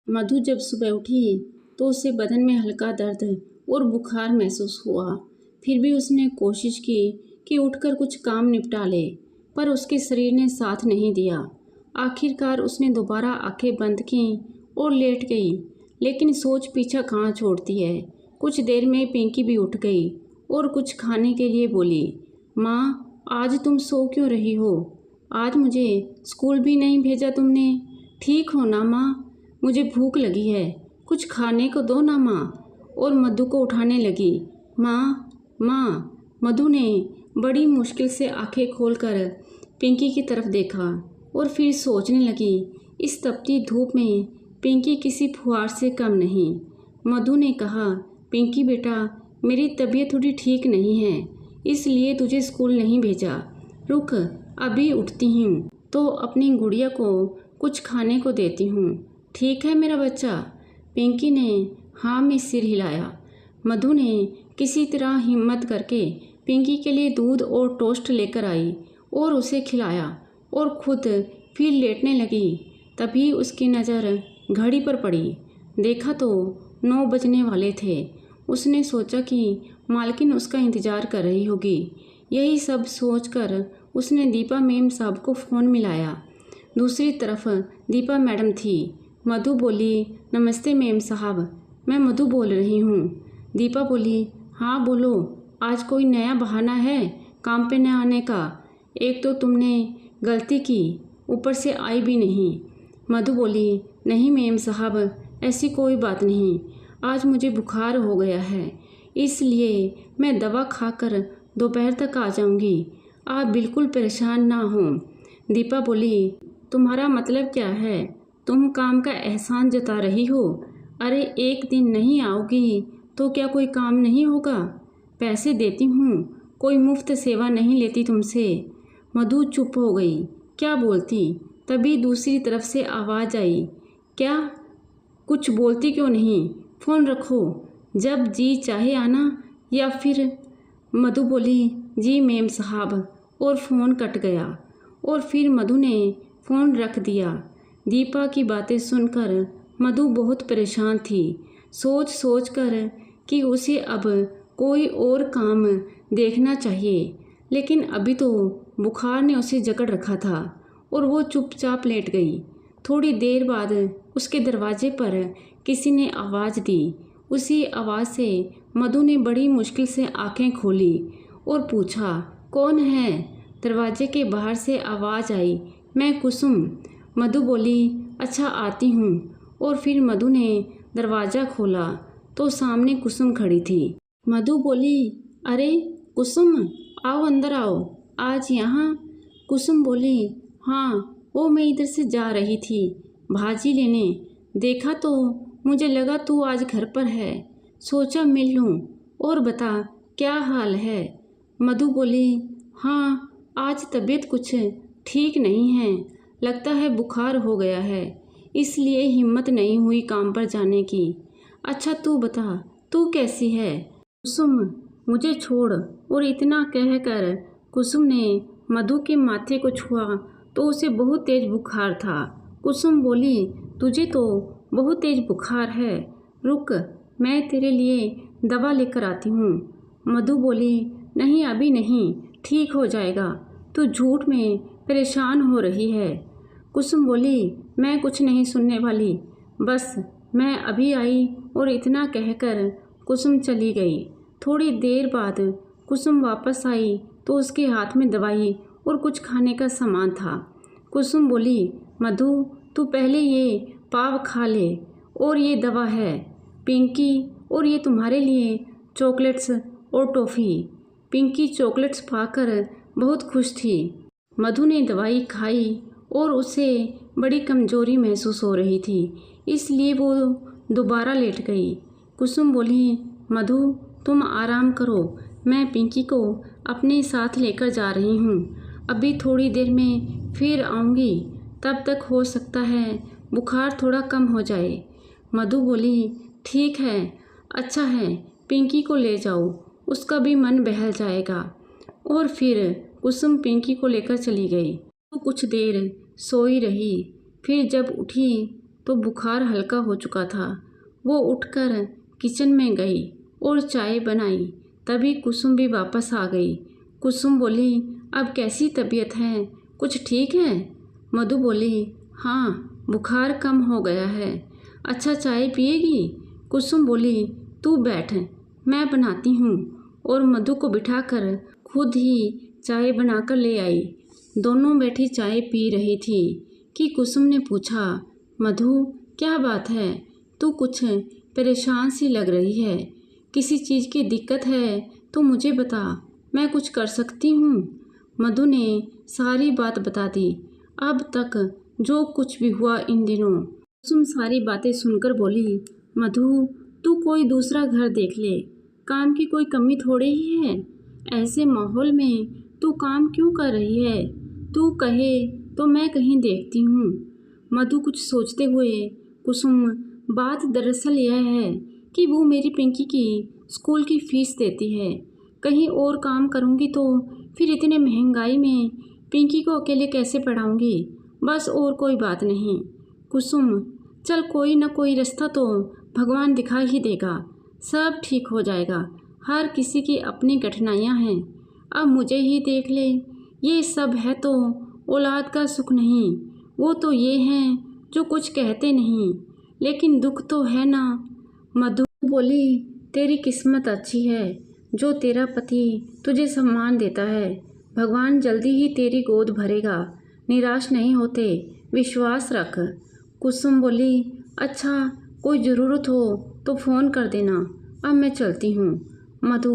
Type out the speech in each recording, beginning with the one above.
मधु जब सुबह उठी तो उसे बदन में हल्का दर्द और बुखार महसूस हुआ। फिर भी उसने कोशिश की कि उठकर कुछ काम निपटा ले, पर उसके शरीर ने साथ नहीं दिया। आखिरकार उसने दोबारा आंखें बंद कीं और लेट गई, लेकिन सोच पीछा कहाँ छोड़ती है। कुछ देर में पिंकी भी उठ गई और कुछ खाने के लिए बोली, माँ, आज तुम सो क्यों रही हो? आज मुझे स्कूल भी नहीं भेजा तुमने। ठीक हो ना माँ? मुझे भूख लगी है, कुछ खाने को दो ना माँ। और मधु को उठाने लगी। माँ, माँ। मधु ने बड़ी मुश्किल से आंखें खोलकर पिंकी की तरफ देखा और फिर सोचने लगी, इस तपती धूप में पिंकी किसी फुहार से कम नहीं। मधु ने कहा, पिंकी बेटा, मेरी तबीयत थोड़ी ठीक नहीं है, इसलिए तुझे स्कूल नहीं भेजा। रुक, अभी उठती हूँ तो अपनी गुड़िया को कुछ खाने को देती हूँ। ठीक है मेरा बच्चा? पिंकी ने हाँ में सिर हिलाया। मधु ने किसी तरह हिम्मत करके पिंकी के लिए दूध और टोस्ट लेकर आई और उसे खिलाया और खुद फिर लेटने लगी। तभी उसकी नज़र घड़ी पर पड़ी। देखा तो 9 बजने वाले थे। उसने सोचा कि मालकिन उसका इंतज़ार कर रही होगी। यही सब सोचकर उसने दीपा मैम साहब को फ़ोन मिलाया। दूसरी तरफ दीपा मैडम थी। मधु बोली, नमस्ते मैम साहब, मैं मधु बोल रही हूँ। दीपा बोली, हाँ बोलो, आज कोई नया बहाना है काम पे न आने का? एक तो तुमने गलती की, ऊपर से आई भी नहीं। मधु बोली, नहीं मैम साहब, ऐसी कोई बात नहीं। आज मुझे बुखार हो गया है, इसलिए मैं दवा खाकर दोपहर तक आ जाऊंगी। आप बिल्कुल परेशान ना हो। दीपा बोली, तुम्हारा मतलब क्या है? तुम काम का एहसान जता रही हो? अरे एक दिन नहीं आओगी तो क्या कोई काम नहीं होगा? पैसे देती हूँ, कोई मुफ्त सेवा नहीं लेती तुमसे। मधु चुप हो गई, क्या बोलती? तभी दूसरी तरफ से आवाज़ आई, क्या? कुछ बोलती क्यों नहीं? फ़ोन रखो, जब जी चाहे आना, या फिर। मधु बोली, जी मैम साहब, और फ़ोन कट गया। और फिर मधु ने फ़ोन रख दिया। दीपा की बातें सुनकर मधु बहुत परेशान थी, सोच सोच कर कि उसे अब कोई और काम देखना चाहिए। लेकिन अभी तो बुखार ने उसे जकड़ रखा था और वो चुपचाप लेट गई। थोड़ी देर बाद उसके दरवाजे पर किसी ने आवाज़ दी। उसी आवाज़ से मधु ने बड़ी मुश्किल से आंखें खोली और पूछा, कौन है? दरवाजे के बाहर से आवाज़ आई, मैं कुसुम। मधु बोली, अच्छा आती हूँ। और फिर मधु ने दरवाज़ा खोला तो सामने कुसुम खड़ी थी। मधु बोली, अरे कुसुम, आओ अंदर आओ, आज यहाँ? कुसुम बोली, हाँ, वो मैं इधर से जा रही थी भाजी लेने, देखा तो मुझे लगा तू आज घर पर है, सोचा मिल लूँ। और बता, क्या हाल है? मधु बोली, हाँ, आज तबीयत कुछ ठीक नहीं है, लगता है बुखार हो गया है, इसलिए हिम्मत नहीं हुई काम पर जाने की। अच्छा तू बता, तू कैसी है? कुसुम, मुझे छोड़। और इतना कहकर कुसुम ने मधु के माथे को छुआ तो उसे बहुत तेज बुखार था। कुसुम बोली, तुझे तो बहुत तेज बुखार है, रुक, मैं तेरे लिए दवा लेकर आती हूँ। मधु बोली, नहीं अभी नहीं, ठीक हो जाएगा, तू झूठ में परेशान हो रही है। कुसुम बोली, मैं कुछ नहीं सुनने वाली, बस मैं अभी आई। और इतना कहकर कुसुम चली गई। थोड़ी देर बाद कुसुम वापस आई तो उसके हाथ में दवाई और कुछ खाने का सामान था। कुसुम बोली, मधु, तू पहले ये पाव खा ले, और ये दवा है पिंकी, और ये तुम्हारे लिए चॉकलेट्स और टॉफ़ी। पिंकी चॉकलेट्स पाकर बहुत खुश थी। मधु ने दवाई खाई और उसे बड़ी कमज़ोरी महसूस हो रही थी, इसलिए वो दोबारा लेट गई। कुसुम बोली, मधु, तुम आराम करो, मैं पिंकी को अपने साथ लेकर जा रही हूँ, अभी थोड़ी देर में फिर आऊँगी, तब तक हो सकता है बुखार थोड़ा कम हो जाए। मधु बोली, ठीक है, अच्छा है, पिंकी को ले जाओ, उसका भी मन बहल जाएगा। और फिर कुसुम पिंकी को लेकर चली गई। तो कुछ देर सोई रही, फिर जब उठी तो बुखार हल्का हो चुका था। वो उठकर किचन में गई और चाय बनाई। तभी कुसुम भी वापस आ गई। कुसुम बोली, अब कैसी तबीयत है, कुछ ठीक है? मधु बोली, हाँ, बुखार कम हो गया है। अच्छा, चाय पिएगी? कुसुम बोली, तू बैठ, मैं बनाती हूँ। और मधु को बिठाकर खुद ही चाय बनाकर ले आई। दोनों बैठी चाय पी रही थी कि कुसुम ने पूछा, मधु, क्या बात है? तू कुछ परेशान सी लग रही है। किसी चीज़ की दिक्कत है तो मुझे बता, मैं कुछ कर सकती हूँ। मधु ने सारी बात बता दी, अब तक जो कुछ भी हुआ इन दिनों। कुसुम सारी बातें सुनकर बोली, मधु, तू कोई दूसरा घर देख ले, काम की कोई कमी थोड़ी ही है। ऐसे माहौल में तू काम क्यों कर रही है? तू कहे तो मैं कहीं देखती हूँ। मधु कुछ सोचते हुए, कुसुम, बात दरअसल यह है कि वो मेरी पिंकी की स्कूल की फ़ीस देती है। कहीं और काम करूँगी तो फिर इतने महंगाई में पिंकी को अकेले कैसे पढ़ाऊँगी? बस, और कोई बात नहीं। कुसुम, चल, कोई ना कोई रास्ता तो भगवान दिखा ही देगा, सब ठीक हो जाएगा। हर किसी की अपनी कठिनाइयाँ हैं। अब मुझे ही देख ले, ये सब है तो औलाद का सुख नहीं, वो तो ये हैं जो कुछ कहते नहीं, लेकिन दुख तो है ना। मधु बोली, तेरी किस्मत अच्छी है जो तेरा पति तुझे सम्मान देता है। भगवान जल्दी ही तेरी गोद भरेगा, निराश नहीं होते, विश्वास रख। कुसुम बोली, अच्छा, कोई ज़रूरत हो तो फ़ोन कर देना, अब मैं चलती हूँ। मधु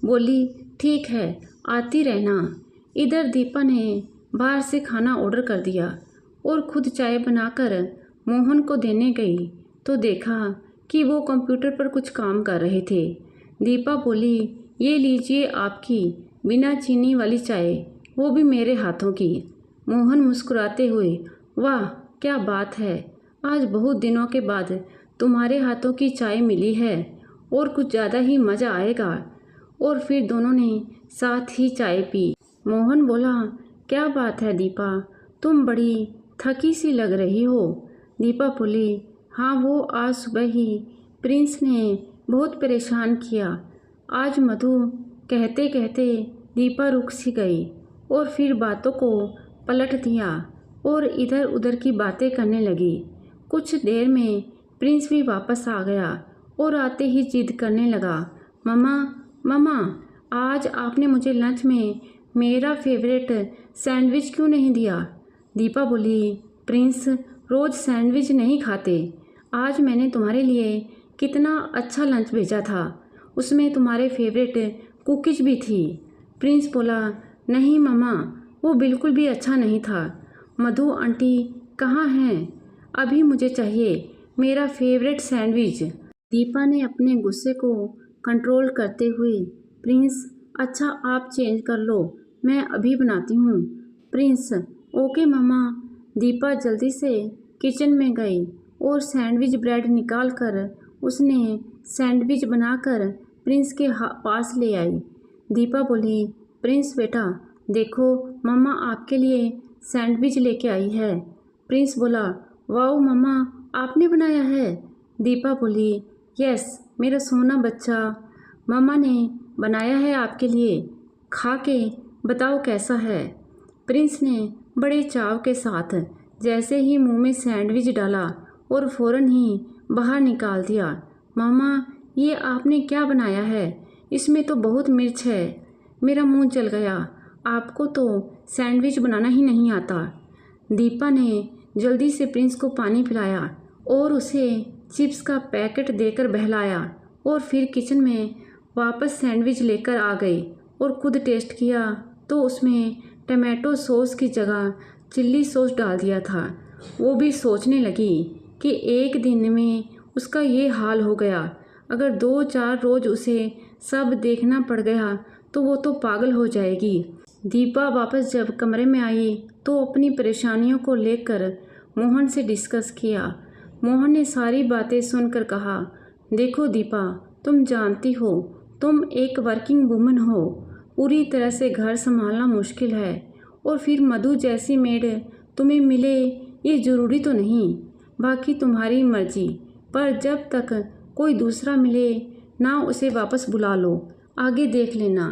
बोली, ठीक है, आती रहना। इधर दीपा ने बाहर से खाना ऑर्डर कर दिया और खुद चाय बनाकर मोहन को देने गई तो देखा कि वो कंप्यूटर पर कुछ काम कर रहे थे। दीपा बोली, ये लीजिए आपकी बिना चीनी वाली चाय, वो भी मेरे हाथों की। मोहन मुस्कुराते हुए, वाह, क्या बात है, आज बहुत दिनों के बाद तुम्हारे हाथों की चाय मिली है और कुछ ज़्यादा ही मज़ा आएगा। और फिर दोनों ने साथ ही चाय पी। मोहन बोला, क्या बात है दीपा, तुम बड़ी थकी सी लग रही हो। दीपा बोली, हाँ, वो आज सुबह ही प्रिंस ने बहुत परेशान किया। आज मधु कहते कहते दीपा रुक सी गई और फिर बातों को पलट दिया और इधर उधर की बातें करने लगी। कुछ देर में प्रिंस भी वापस आ गया और आते ही जिद करने लगा, मम्मा, मम्मा, आज आपने मुझे लंच में मेरा फेवरेट सैंडविच क्यों नहीं दिया? दीपा बोली, प्रिंस रोज़ सैंडविच नहीं खाते। आज मैंने तुम्हारे लिए कितना अच्छा लंच भेजा था, उसमें तुम्हारे फेवरेट कुकीज़ भी थी। प्रिंस बोला, नहीं मम्मा, वो बिल्कुल भी अच्छा नहीं था। मधु आंटी कहाँ हैं? अभी मुझे चाहिए मेरा फेवरेट सैंडविच। दीपा ने अपने गुस्से को कंट्रोल करते हुए, प्रिंस, अच्छा, आप चेंज कर लो, मैं अभी बनाती हूँ। प्रिंस, ओके मम्मा। दीपा जल्दी से किचन में गई और सैंडविच ब्रेड निकाल कर उसने सैंडविच बनाकर प्रिंस के पास ले आई। दीपा बोली, प्रिंस बेटा, देखो, मम्मा आपके लिए सैंडविच लेके आई है। प्रिंस बोला, वाओ मम्मा, आपने बनाया है? दीपा बोली, यस मेरा सोना बच्चा, मम्मा ने बनाया है आपके लिए, खा के बताओ कैसा है। प्रिंस ने बड़े चाव के साथ जैसे ही मुंह में सैंडविच डाला और फ़ौरन ही बाहर निकाल दिया। मामा, ये आपने क्या बनाया है? इसमें तो बहुत मिर्च है, मेरा मुंह जल गया। आपको तो सैंडविच बनाना ही नहीं आता। दीपा ने जल्दी से प्रिंस को पानी पिलाया और उसे चिप्स का पैकेट देकर बहलाया और फिर किचन में वापस सैंडविच लेकर आ गई और खुद टेस्ट किया तो उसमें टमाटो सॉस की जगह चिल्ली सॉस डाल दिया था। वो भी सोचने लगी कि एक दिन में उसका ये हाल हो गया, अगर 2-4 रोज़ उसे सब देखना पड़ गया तो वो तो पागल हो जाएगी। दीपा वापस जब कमरे में आई तो अपनी परेशानियों को लेकर मोहन से डिस्कस किया। मोहन ने सारी बातें सुनकर कहा, देखो दीपा, तुम जानती हो तुम एक वर्किंग वुमन हो, पूरी तरह से घर संभालना मुश्किल है और फिर मधु जैसी मेड तुम्हें मिले ये ज़रूरी तो नहीं। बाकी तुम्हारी मर्जी, पर जब तक कोई दूसरा मिले ना उसे वापस बुला लो, आगे देख लेना।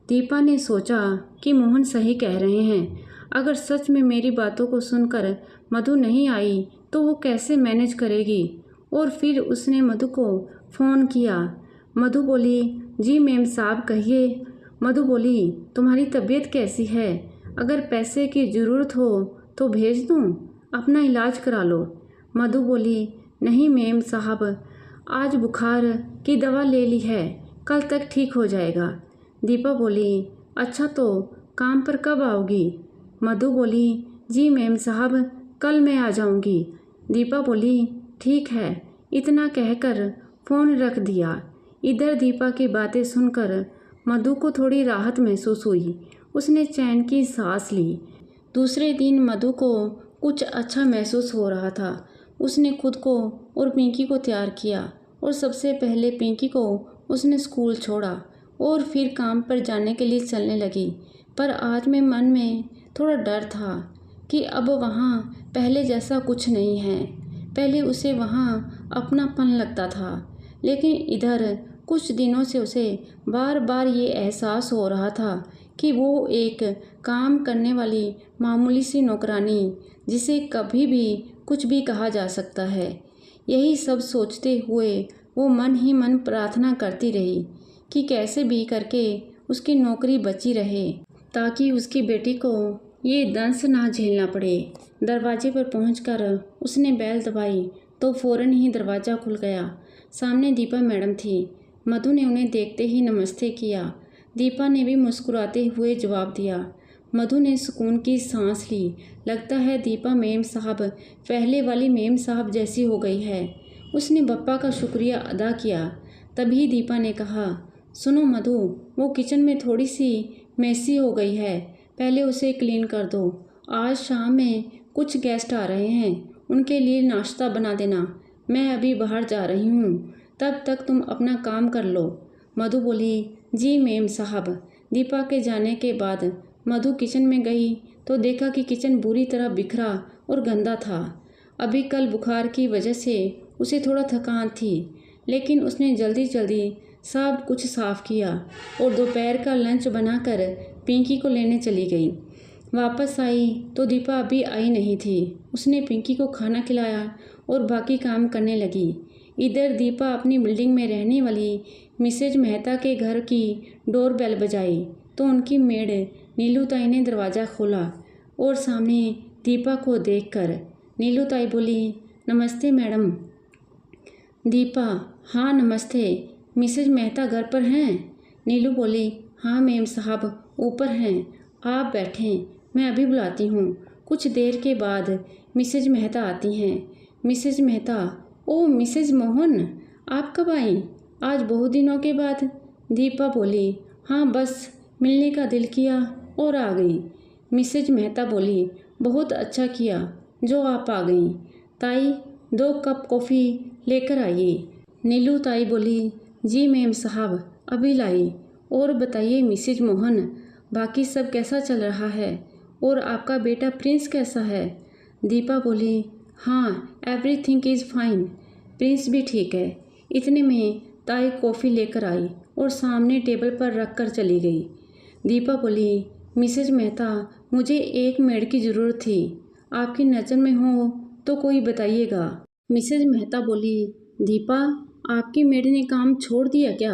दीपा ने सोचा कि मोहन सही कह रहे हैं। अगर सच में मेरी बातों को सुनकर मधु नहीं आई तो वो कैसे मैनेज करेगी। और फिर उसने मधु को फ़ोन किया। मधु बोली, जी मेम साहब कहिए। मधु बोली, तुम्हारी तबीयत कैसी है? अगर पैसे की ज़रूरत हो तो भेज दूँ, अपना इलाज करा लो। मधु बोली, नहीं मेम साहब, आज बुखार की दवा ले ली है, कल तक ठीक हो जाएगा। दीपा बोली, अच्छा तो काम पर कब आओगी? मधु बोली, जी मेम साहब, कल मैं आ जाऊंगी। दीपा बोली, ठीक है। इतना कहकर फ़ोन रख दिया। इधर दीपा की बातें सुनकर मधु को थोड़ी राहत महसूस हुई। उसने चैन की सांस ली। दूसरे दिन मधु को कुछ अच्छा महसूस हो रहा था। उसने खुद को और पिंकी को तैयार किया और सबसे पहले पिंकी को उसने स्कूल छोड़ा और फिर काम पर जाने के लिए चलने लगी। पर आज में मन में थोड़ा डर था कि अब वहाँ पहले जैसा कुछ नहीं है। पहले उसे वहाँ अपनापन लगता था, लेकिन इधर कुछ दिनों से उसे बार बार ये एहसास हो रहा था कि वो एक काम करने वाली मामूली सी नौकरानी, जिसे कभी भी कुछ भी कहा जा सकता है। यही सब सोचते हुए वो मन ही मन प्रार्थना करती रही कि कैसे भी करके उसकी नौकरी बची रहे, ताकि उसकी बेटी को ये दंश ना झेलना पड़े। दरवाजे पर पहुंचकर उसने बेल दबाई तो फ़ौरन ही दरवाज़ा खुल गया। सामने दीपा मैडम थी। मधु ने उन्हें देखते ही नमस्ते किया। दीपा ने भी मुस्कुराते हुए जवाब दिया। मधु ने सुकून की सांस ली। लगता है दीपा मेम साहब पहले वाली मेम साहब जैसी हो गई है। उसने बप्पा का शुक्रिया अदा किया। तभी दीपा ने कहा, सुनो मधु, वो किचन में थोड़ी सी मैसी हो गई है, पहले उसे क्लीन कर दो। आज शाम में कुछ गेस्ट आ रहे हैं, उनके लिए नाश्ता बना देना। मैं अभी बाहर जा रही हूँ, तब तक तुम अपना काम कर लो। मधु बोली, जी मेम साहब। दीपा के जाने के बाद मधु किचन में गई तो देखा कि किचन बुरी तरह बिखरा और गंदा था। अभी कल बुखार की वजह से उसे थोड़ा थकान थी, लेकिन उसने जल्दी जल्दी सब कुछ साफ़ किया और दोपहर का लंच बनाकर पिंकी को लेने चली गई। वापस आई तो दीपा अभी आई नहीं थी। उसने पिंकी को खाना खिलाया और बाकी काम करने लगी। इधर दीपा अपनी बिल्डिंग में रहने वाली मिसेज मेहता के घर की डोरबेल बजाई तो उनकी मेड नीलूताई ने दरवाज़ा खोला और सामने दीपा को देखकर नीलूताई बोली, नमस्ते मैडम। दीपा, हाँ नमस्ते, मिसेज मेहता घर पर हैं? नीलू बोली, हाँ मेम साहब ऊपर हैं, आप बैठें, मैं अभी बुलाती हूँ। कुछ देर के बाद मिसेज मेहता आती हैं। मिसेज मेहता, ओ मिसेज मोहन, आप कब आई? आज बहुत दिनों के बाद। दीपा बोली, हाँ बस मिलने का दिल किया और आ गई। मिसेज मेहता बोली, बहुत अच्छा किया जो आप आ गई। ताई, 2 कप कॉफ़ी लेकर आइए। नीलू ताई बोली, जी मेम साहब अभी लाई। और बताइए मिसेज मोहन, बाकी सब कैसा चल रहा है और आपका बेटा प्रिंस कैसा है? दीपा बोली, हाँ एवरीथिंग इज़ फाइन, प्रिंस भी ठीक है। इतने में ताई कॉफ़ी लेकर आई और सामने टेबल पर रख कर चली गई। दीपा बोली, मिसेज मेहता, मुझे एक मेड की ज़रूरत थी, आपकी नज़र में हो तो कोई बताइएगा। मिसेज मेहता बोली, दीपा, आपकी मेड ने काम छोड़ दिया क्या?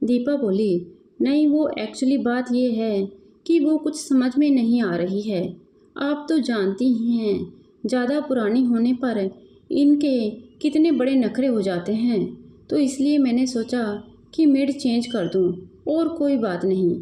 दीपा बोली, नहीं, वो एक्चुअली बात ये है कि वो कुछ समझ में नहीं आ रही है। आप तो जानती ही हैं, ज़्यादा पुरानी होने पर इनके कितने बड़े नखरे हो जाते हैं, तो इसलिए मैंने सोचा कि मेड चेंज कर दूं, और कोई बात नहीं।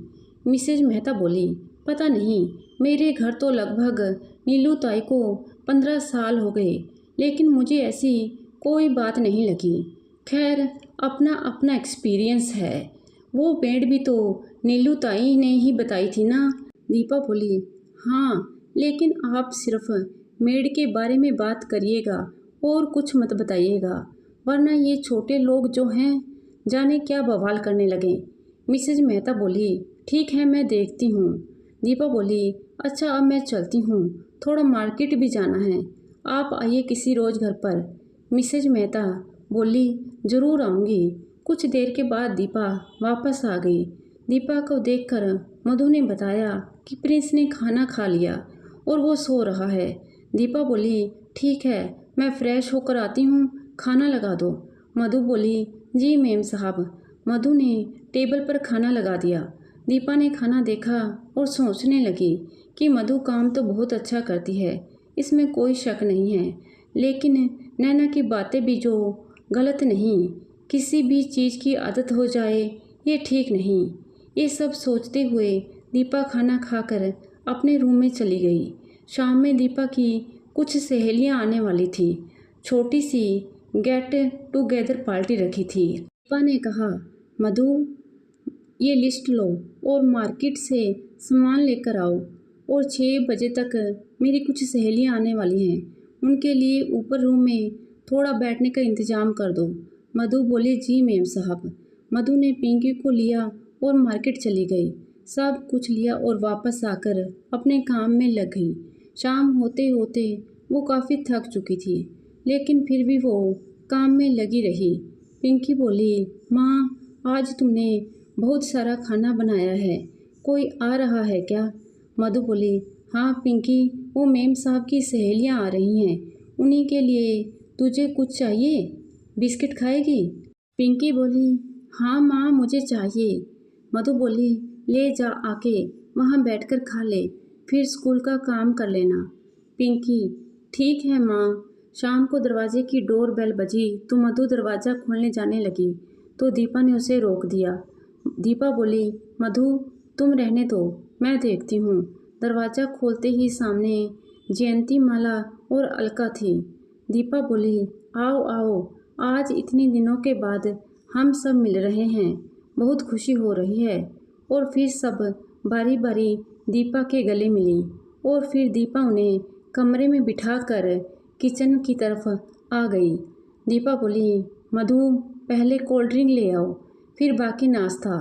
मिसेज मेहता बोली, पता नहीं, मेरे घर तो लगभग नीलू ताई को 15 साल हो गए, लेकिन मुझे ऐसी कोई बात नहीं लगी। खैर, अपना अपना एक्सपीरियंस है। वो मेड भी तो नीलू ताई ने ही बताई थी ना। दीपा बोली, हाँ, लेकिन आप सिर्फ मेड के बारे में बात करिएगा और कुछ मत बताइएगा, वरना ये छोटे लोग जो हैं जाने क्या बवाल करने लगे। मिसेज मेहता बोली, ठीक है, मैं देखती हूँ। दीपा बोली, अच्छा अब मैं चलती हूँ, थोड़ा मार्केट भी जाना है, आप आइए किसी रोज़ घर पर। मिसेज मेहता बोली, ज़रूर आऊँगी। कुछ देर के बाद दीपा वापस आ गई। दीपा को देखकर मधु ने बताया कि प्रिंस ने खाना खा लिया और वो सो रहा है। दीपा बोली, ठीक है, मैं फ़्रेश होकर आती हूँ, खाना लगा दो। मधु बोली, जी मेम साहब। मधु ने टेबल पर खाना लगा दिया। दीपा ने खाना देखा और सोचने लगी कि मधु काम तो बहुत अच्छा करती है, इसमें कोई शक नहीं है, लेकिन नैना की बातें भी जो गलत नहीं, किसी भी चीज़ की आदत हो जाए ये ठीक नहीं। ये सब सोचते हुए दीपा खाना खाकर अपने रूम में चली गई। शाम में दीपा की कुछ सहेलियां आने वाली थी। छोटी सी गेट टुगेदर पार्टी रखी थी। दीपा ने कहा, मधु ये लिस्ट लो और मार्केट से सामान लेकर आओ, और 6 बजे तक मेरी कुछ सहेलियां आने वाली हैं, उनके लिए ऊपर रूम में थोड़ा बैठने का इंतज़ाम कर दो। मधु बोली, जी मेम साहब। मधु ने पिंकी को लिया और मार्केट चली गई। सब कुछ लिया और वापस आकर अपने काम में लग गई। शाम होते होते वो काफ़ी थक चुकी थी, लेकिन फिर भी वो काम में लगी रही। पिंकी बोली, माँ आज तुमने बहुत सारा खाना बनाया है, कोई आ रहा है क्या? मधु बोली, हाँ पिंकी, वो मेम साहब की सहेलियाँ आ रही हैं, उन्हीं के लिए तुझे कुछ चाहिए? बिस्किट खाएगी? पिंकी बोली, हाँ माँ मुझे चाहिए। मधु बोली, ले जा आके वहाँ बैठकर खा ले, फिर स्कूल का काम कर लेना। पिंकी, ठीक है माँ। शाम को दरवाजे की डोर बेल बजी तो मधु दरवाज़ा खोलने जाने लगी तो दीपा ने उसे रोक दिया। दीपा बोली, मधु तुम रहने दो, मैं देखती हूँ। दरवाज़ा खोलते ही सामने जयंती माला और अलका थी। दीपा बोली, आओ आओ, आज इतने दिनों के बाद हम सब मिल रहे हैं, बहुत खुशी हो रही है। और फिर सब बारी बारी दीपा के गले मिली और फिर दीपा उन्हें कमरे में बिठाकर किचन की तरफ आ गई। दीपा बोली, मधु पहले कोल्ड ड्रिंक ले आओ, फिर बाकी नाश्ता।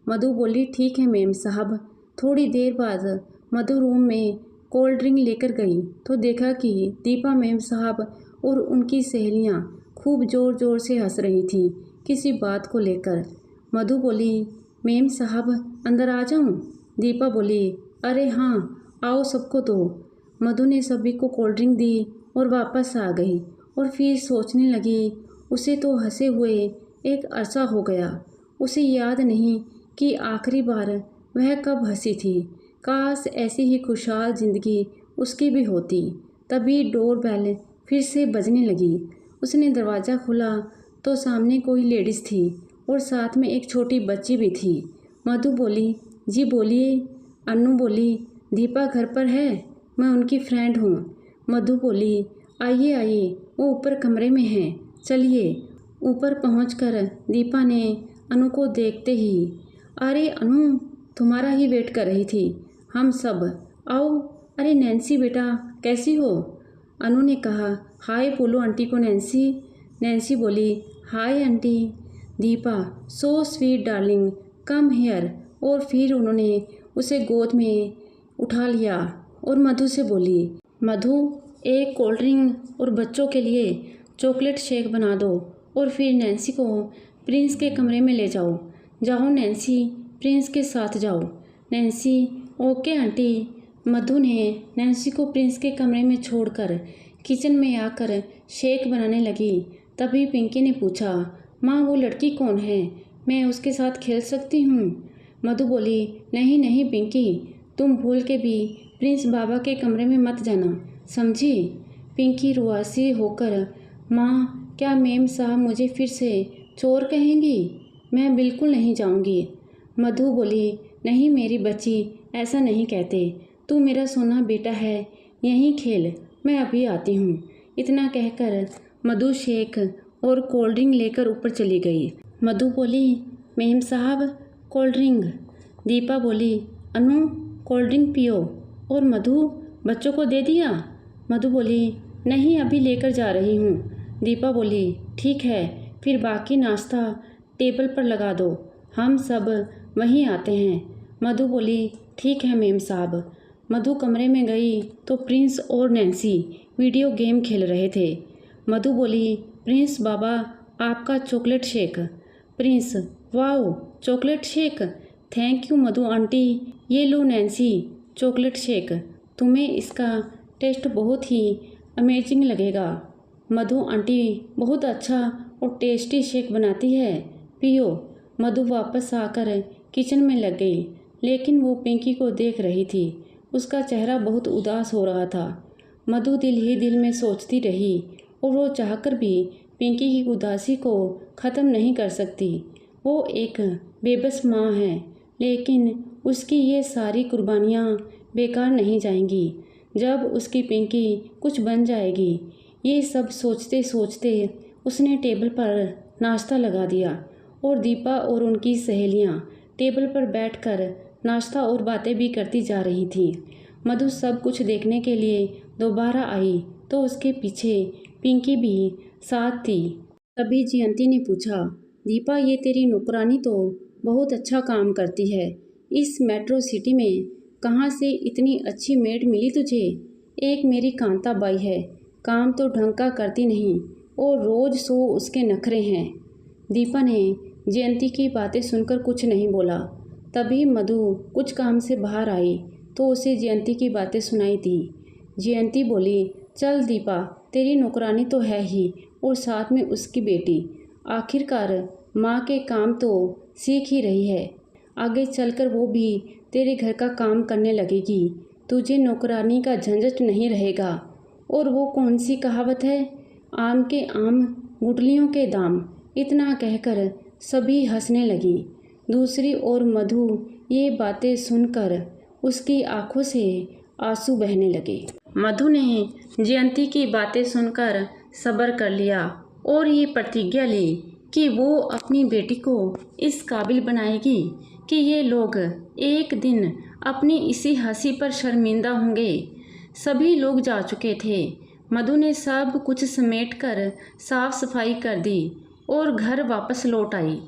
मधु बोली, ठीक है मेम साहब। थोड़ी देर बाद मधु रूम में कोल्ड ड्रिंक लेकर गई तो देखा कि दीपा मेम साहब और उनकी सहेलियां खूब ज़ोर ज़ोर से हंस रही थीं किसी बात को लेकर। मधु बोली, मेम साहब अंदर आ जाऊं? दीपा बोली, अरे हाँ आओ, सबको दो। मधु ने सभी को कोल्ड ड्रिंक दी और वापस आ गई और फिर सोचने लगी, उसे तो हंसे हुए एक अरसा हो गया। उसे याद नहीं कि आखिरी बार वह कब हंसी थी। काश ऐसी ही खुशहाल ज़िंदगी उसकी भी होती। तभी डोर बेल फिर से बजने लगी। उसने दरवाज़ा खोला तो सामने कोई लेडीज़ थी और साथ में एक छोटी बच्ची भी थी। मधु बोली, जी बोलिए। अन्नू बोली, दीपा घर पर है, मैं उनकी फ्रेंड हूँ। मधु बोली, आइए आइए, वो ऊपर कमरे में हैं, चलिए। ऊपर पहुंचकर दीपा ने अनु को देखते ही, अरे अनु तुम्हारा ही वेट कर रही थी हम सब, आओ। अरे नैन्सी बेटा कैसी हो? अनु ने कहा, हाय बोलो आंटी को नैन्सी। नैन्सी बोली, hi aunty. Deepa, so sweet darling, come here. और फिर उन्होंने उसे गोद में उठा लिया और मधु से बोली, मधु एक कोल्ड ड्रिंक और बच्चों के लिए चॉकलेट शेक बना दो और फिर नैन्सी को प्रिंस के कमरे में ले जाओ। जाओ नैन्सी, प्रिंस के साथ जाओ। Nancy, okay aunty. मधु ने नैन्सी को प्रिंस के कमरे में छोड़कर किचन में आकर शेक बनाने लगी। तभी पिंकी ने पूछा, माँ वो लड़की कौन है, मैं उसके साथ खेल सकती हूँ? मधु बोली, नहीं नहीं पिंकी, तुम भूल के भी प्रिंस बाबा के कमरे में मत जाना, समझी? पिंकी रुआसी होकर, माँ क्या मेम साहब मुझे फिर से चोर कहेंगी? मैं बिल्कुल नहीं जाऊँगी। मधु बोली, नहीं मेरी बच्ची, ऐसा नहीं कहते, तू मेरा सोना बेटा है, यहीं खेल, मैं अभी आती हूँ। इतना कहकर मधु शेक और कोल्ड ड्रिंक लेकर ऊपर चली गई। मधु बोली, मेम साहब कोल्ड ड्रिंक। दीपा बोली, अनु कोल्ड ड्रिंक पियो। और मधु, बच्चों को दे दिया? मधु बोली, नहीं अभी लेकर जा रही हूँ। दीपा बोली, ठीक है, फिर बाकी नाश्ता टेबल पर लगा दो, हम सब वहीं आते हैं। मधु बोली, ठीक है मेम साहब। मधु कमरे में गई तो प्रिंस और नैन्सी वीडियो गेम खेल रहे थे। मधु बोली, प्रिंस बाबा, आपका chocolate shake. Prince, wow, chocolate shake, thank you Madhu aunty. ये लो नैन्सी, चॉकलेट शेक, तुम्हें इसका टेस्ट बहुत ही अमेजिंग लगेगा। मधु आंटी बहुत अच्छा और टेस्टी शेक बनाती है, पियो। मधु वापस आकर किचन में लग गई, लेकिन वो पिंकी को देख रही थी। उसका चेहरा बहुत उदास हो रहा था। मधु दिल ही दिल में सोचती रही और वो चाहकर भी पिंकी की उदासी को ख़त्म नहीं कर सकती। वो एक बेबस माँ है, लेकिन उसकी ये सारी कुर्बानियाँ बेकार नहीं जाएंगी जब उसकी पिंकी कुछ बन जाएगी। ये सब सोचते सोचते उसने टेबल पर नाश्ता लगा दिया और दीपा और उनकी सहेलियाँ टेबल पर बैठकर नाश्ता और बातें भी करती जा रही थीं। मधु सब कुछ देखने के लिए दोबारा आई तो उसके पीछे पिंकी भी साथ थी। तभी जयंती ने पूछा, दीपा, ये तेरी नौकरानी तो बहुत अच्छा काम करती है। इस मेट्रो सिटी में कहाँ से इतनी अच्छी मेड मिली तुझे? एक मेरी कांता बाई है, काम तो ढंग का करती नहीं और रोज़ सो उसके नखरे हैं। दीपा ने जयंती की बातें सुनकर कुछ नहीं बोला। तभी मधु कुछ काम से बाहर आई तो उसे जयंती की बातें सुनाई दी। जयंती बोली, चल दीपा, तेरी नौकरानी तो है ही और साथ में उसकी बेटी। आखिरकार माँ के काम तो सीख ही रही है। आगे चलकर वो भी तेरे घर का काम करने लगेगी। तुझे नौकरानी का झंझट नहीं रहेगा। और वो कौन सी कहावत है, आम के आम गुठलियों के दाम। इतना कहकर सभी हंसने लगी। दूसरी ओर मधु ये बातें सुनकर उसकी आंखों से आंसू बहने लगे। मधु ने जयंती की बातें सुनकर सब्र कर लिया और ये प्रतिज्ञा ली कि वो अपनी बेटी को इस काबिल बनाएगी कि ये लोग एक दिन अपनी इसी हंसी पर शर्मिंदा होंगे। सभी लोग जा चुके थे। मधु ने सब कुछ समेटकर साफ सफाई कर दी और घर वापस लौट आई।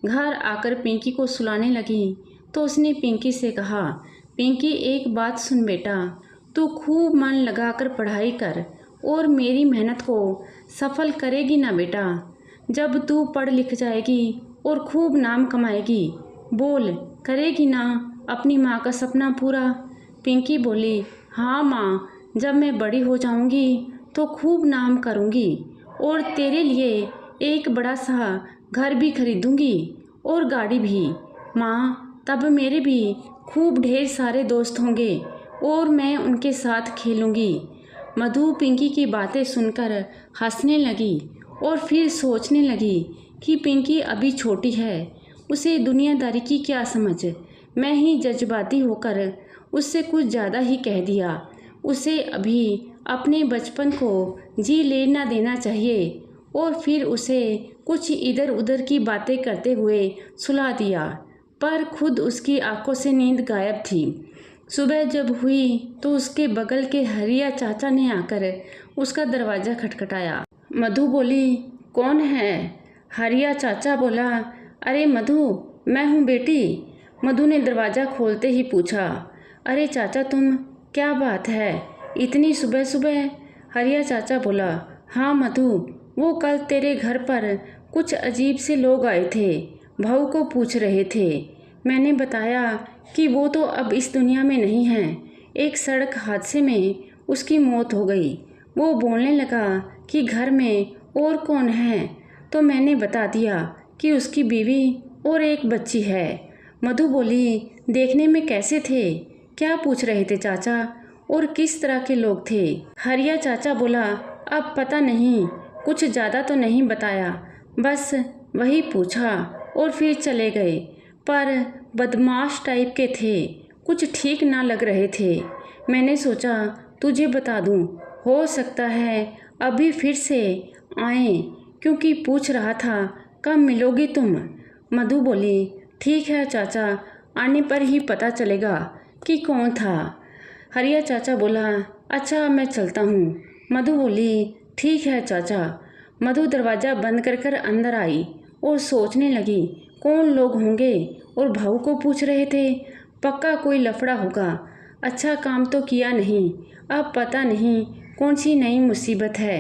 घर आकर पिंकी को सुलाने लगी तो उसने पिंकी से कहा, पिंकी, एक बात सुन बेटा, तू खूब मन लगाकर पढ़ाई कर और मेरी मेहनत को सफल करेगी ना बेटा। जब तू पढ़ लिख जाएगी और खूब नाम कमाएगी, बोल, करेगी ना अपनी माँ का सपना पूरा? पिंकी बोली, हाँ माँ, जब मैं बड़ी हो जाऊँगी तो खूब नाम करूँगी और तेरे लिए एक बड़ा सा घर भी खरीदूँगी और गाड़ी भी। माँ, तब मेरे भी खूब ढेर सारे दोस्त होंगे और मैं उनके साथ खेलूँगी। मधु पिंकी की बातें सुनकर हंसने लगी और फिर सोचने लगी कि पिंकी अभी छोटी है, उसे दुनियादारी की क्या समझ। मैं ही जज्बाती होकर उससे कुछ ज़्यादा ही कह दिया। उसे अभी अपने बचपन को जी लेना देना चाहिए। और फिर उसे कुछ इधर उधर की बातें करते हुए सुला दिया, पर खुद उसकी आंखों से नींद गायब थी। सुबह जब हुई तो उसके बगल के हरिया चाचा ने आकर उसका दरवाज़ा खटखटाया। मधु बोली, कौन है? हरिया चाचा बोला, अरे मधु, मैं हूँ बेटी। मधु ने दरवाज़ा खोलते ही पूछा, अरे चाचा तुम, क्या बात है इतनी सुबह सुबह? हरिया चाचा बोला, हाँ मधु, वो कल तेरे घर पर कुछ अजीब से लोग आए थे, बहू को पूछ रहे थे। मैंने बताया कि वो तो अब इस दुनिया में नहीं है, एक सड़क हादसे में उसकी मौत हो गई। वो बोलने लगा कि घर में और कौन है, तो मैंने बता दिया कि उसकी बीवी और एक बच्ची है। मधु बोली, देखने में कैसे थे? क्या पूछ रहे थे चाचा और किस तरह के लोग थे? हरिया चाचा बोला, अब पता नहीं, कुछ ज़्यादा तो नहीं बताया, बस वही पूछा और फिर चले गए। पर बदमाश टाइप के थे, कुछ ठीक ना लग रहे थे। मैंने सोचा तुझे बता दूं, हो सकता है अभी फिर से आएं, क्योंकि पूछ रहा था कब मिलोगी तुम। मधु बोली, ठीक है चाचा, आने पर ही पता चलेगा कि कौन था। हरिया चाचा बोला, अच्छा मैं चलता हूँ। मधु बोली, ठीक है चाचा। मधु दरवाज़ा बंद कर अंदर आई और सोचने लगी, कौन लोग होंगे और बहू को पूछ रहे थे? पक्का कोई लफड़ा होगा। अच्छा काम तो किया नहीं, अब पता नहीं कौन सी नई मुसीबत है।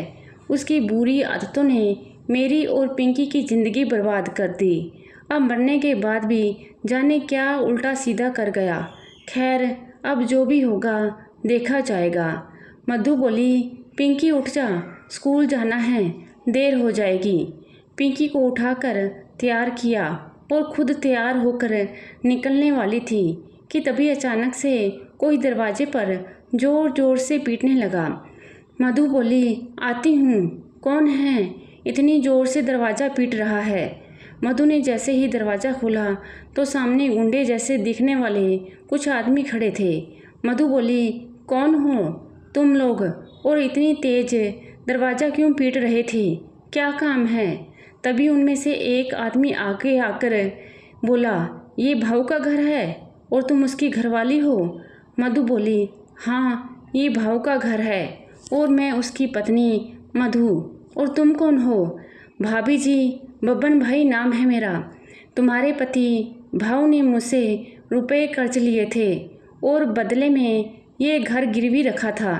उसकी बुरी आदतों ने मेरी और पिंकी की ज़िंदगी बर्बाद कर दी। अब मरने के बाद भी जाने क्या उल्टा सीधा कर गया। खैर, अब जो भी होगा देखा जाएगा। मधु बोली, पिंकी उठ जा, स्कूल जाना है, देर हो जाएगी। पिंकी को उठाकर तैयार किया और खुद तैयार होकर निकलने वाली थी कि तभी अचानक से कोई दरवाजे पर ज़ोर ज़ोर से पीटने लगा। मधु बोली, आती हूँ। कौन है? इतनी ज़ोर से दरवाज़ा पीट रहा है। मधु ने जैसे ही दरवाज़ा खोला तो सामने गुंडे जैसे दिखने वाले कुछ आदमी खड़े थे। मधु बोली, कौन हो तुम लोग और इतनी तेज दरवाज़ा क्यों पीट रहे थे? क्या काम है? तभी उनमें से एक आदमी आगे आकर बोला, ये भाऊ का घर है और तुम उसकी घरवाली हो? मधु बोली, हाँ, ये भाऊ का घर है और मैं उसकी पत्नी मधु। और तुम कौन हो? भाभी जी, बब्बन भाई नाम है मेरा। तुम्हारे पति भाऊ ने मुझसे रुपए कर्ज लिए थे और बदले में ये घर गिरवी रखा था।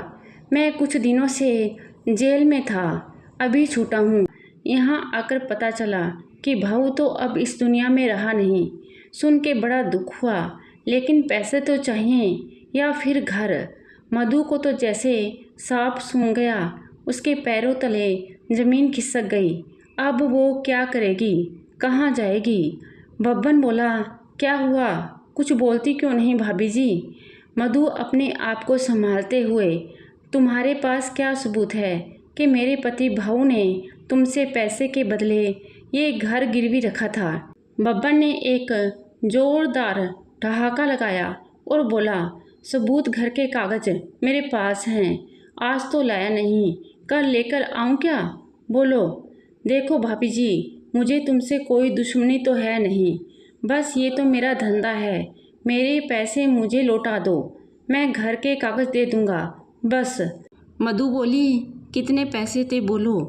मैं कुछ दिनों से जेल में था, अभी छूटा हूँ। यहाँ आकर पता चला कि भाऊ तो अब इस दुनिया में रहा नहीं। सुन के बड़ा दुख हुआ, लेकिन पैसे तो चाहिए या फिर घर। मधु को तो जैसे सांप सूंघ गया, उसके पैरों तले ज़मीन खिसक गई। अब वो क्या करेगी, कहाँ जाएगी? बब्बन बोला, क्या हुआ? कुछ बोलती क्यों नहीं भाभी जी? मधु अपने आप को संभालते हुए, तुम्हारे पास क्या सबूत है कि मेरे पति भाऊ ने तुमसे पैसे के बदले ये घर गिरवी रखा था? बब्बन ने एक जोरदार ठहाका लगाया और बोला, सबूत घर के कागज मेरे पास हैं। आज तो लाया नहीं, कल लेकर आऊँ क्या? बोलो। देखो भाभी जी, मुझे तुमसे कोई दुश्मनी तो है नहीं, बस ये तो मेरा धंधा है। मेरे पैसे मुझे लौटा दो, मैं घर के कागज दे दूँगा, बस। मधु बोली, कितने पैसे थे बोलो?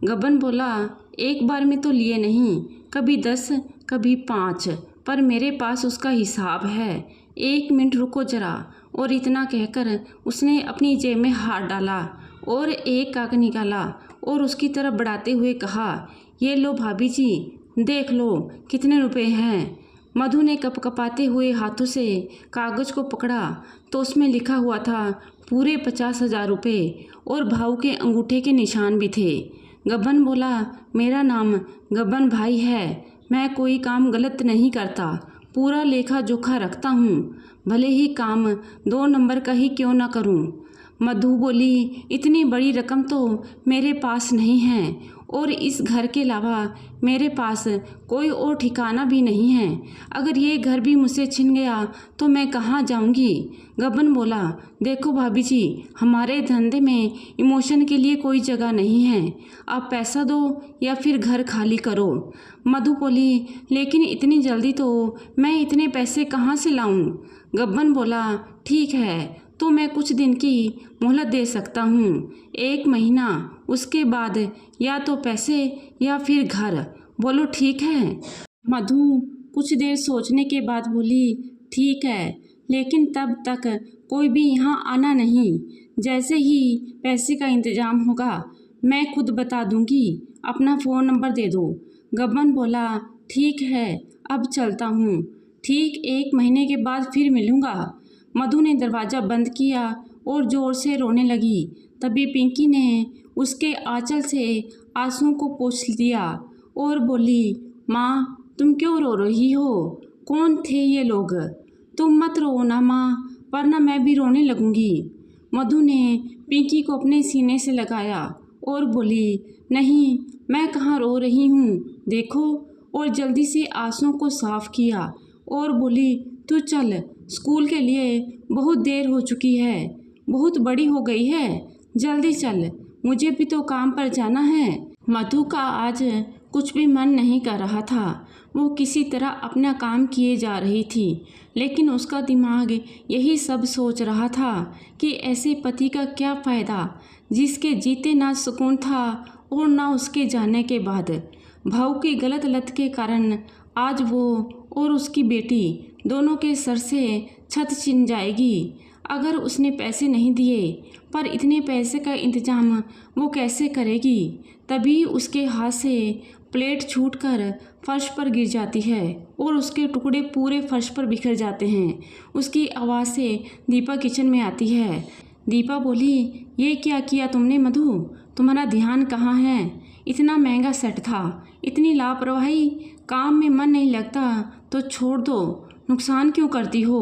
गबन बोला, एक बार में तो लिए नहीं, कभी 10 कभी 5, पर मेरे पास उसका हिसाब है। 1 मिनट रुको जरा। और इतना कहकर उसने अपनी जेब में हाथ डाला और एक कागज निकाला और उसकी तरफ बढ़ाते हुए कहा, ये लो भाभी जी, देख लो कितने रुपए हैं। मधु ने कपकपाते हुए हाथों से कागज़ को पकड़ा तो उसमें लिखा हुआ था पूरे 50,000 रुपये और भाऊ के अंगूठे के निशान भी थे। गबन बोला, मेरा नाम गबन भाई है, मैं कोई काम गलत नहीं करता, पूरा लेखा जोखा रखता हूँ, भले ही काम 2 नंबर का ही क्यों ना करूँ। मधु बोली, इतनी बड़ी रकम तो मेरे पास नहीं है और इस घर के अलावा मेरे पास कोई और ठिकाना भी नहीं है। अगर ये घर भी मुझसे छिन गया तो मैं कहाँ जाऊँगी? गबन बोला, देखो भाभी जी, हमारे धंधे में इमोशन के लिए कोई जगह नहीं है। आप पैसा दो या फिर घर खाली करो। मधु बोली, लेकिन इतनी जल्दी तो मैं इतने पैसे कहाँ से लाऊं? गबन बोला, ठीक है, तो मैं कुछ दिन की मोहलत दे सकता हूँ, 1 महीना, उसके बाद या तो पैसे या फिर घर। बोलो ठीक है? मधु कुछ देर सोचने के बाद बोली, ठीक है, लेकिन तब तक कोई भी यहाँ आना नहीं। जैसे ही पैसे का इंतज़ाम होगा मैं खुद बता दूँगी, अपना फ़ोन नंबर दे दो। गबन बोला, ठीक है, अब चलता हूँ, ठीक 1 महीने के बाद फिर मिलूँगा। मधु ने दरवाज़ा बंद किया और ज़ोर से रोने लगी। तभी पिंकी ने उसके आंचल से आंसुओं को पोंछ दिया और बोली, माँ, तुम क्यों रो रही हो? कौन थे ये लोग? तुम मत रो ना माँ, वरना मैं भी रोने लगूंगी। मधु ने पिंकी को अपने सीने से लगाया और बोली, नहीं, मैं कहाँ रो रही हूँ, देखो। और जल्दी से आंसुओं को साफ किया और बोली, तू चल, स्कूल के लिए बहुत देर हो चुकी है, बहुत बड़ी हो गई है, जल्दी चल, मुझे भी तो काम पर जाना है। मधु का आज कुछ भी मन नहीं कर रहा था। वो किसी तरह अपना काम किए जा रही थी, लेकिन उसका दिमाग यही सब सोच रहा था कि ऐसे पति का क्या फ़ायदा जिसके जीते ना सुकून था और ना उसके जाने के बाद। भाऊ की गलत लत के कारण आज वो और उसकी बेटी दोनों के सर से छत छिन जाएगी। अगर उसने पैसे नहीं दिए, पर इतने पैसे का इंतजाम वो कैसे करेगी। तभी उसके हाथ से प्लेट छूटकर फर्श पर गिर जाती है और उसके टुकड़े पूरे फर्श पर बिखर जाते हैं। उसकी आवाज़ से दीपा किचन में आती है। दीपा बोली, ये क्या किया तुमने मधु? तुम्हारा ध्यान कहाँ है? इतना महंगा सेट था, इतनी लापरवाही। काम में मन नहीं लगता तो छोड़ दो, नुकसान क्यों करती हो?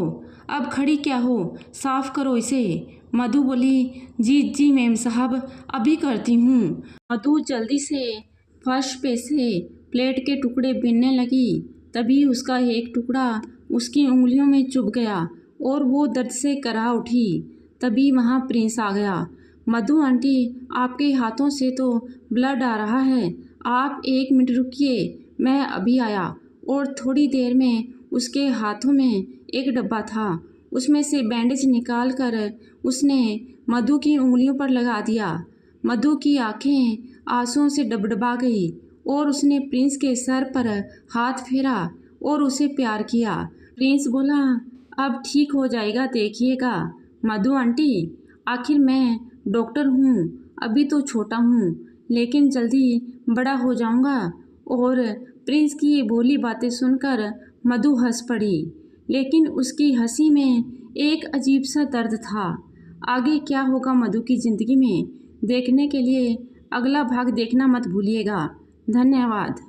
अब खड़ी क्या हो, साफ करो इसे। मधु बोली, जी जी मैम साहब, अभी करती हूँ। मधु जल्दी से फर्श पे से प्लेट के टुकड़े बीनने लगी। तभी उसका एक टुकड़ा उसकी उंगलियों में चुभ गया और वो दर्द से कराह उठी। तभी वहाँ प्रिंस आ गया। मधु आंटी, आपके हाथों से तो ब्लड आ रहा है, आप 1 मिनट रुकिए, मैं अभी आया। और थोड़ी देर में उसके हाथों में एक डब्बा था, उसमें से बैंडेज निकाल कर उसने मधु की उंगलियों पर लगा दिया। मधु की आंखें आंसुओं से डबडबा गई और उसने प्रिंस के सर पर हाथ फेरा और उसे प्यार किया। प्रिंस बोला, अब ठीक हो जाएगा, देखिएगा। मधु आंटी, आखिर मैं डॉक्टर हूँ, अभी तो छोटा हूँ, लेकिन जल्दी बड़ा हो जाऊँगा। और प्रिंस की ये भोली बातें सुनकर मधु हंस पड़ी, लेकिन उसकी हंसी में एक अजीब सा दर्द था। आगे क्या होगा मधु की ज़िंदगी में, देखने के लिए अगला भाग देखना मत भूलिएगा। धन्यवाद।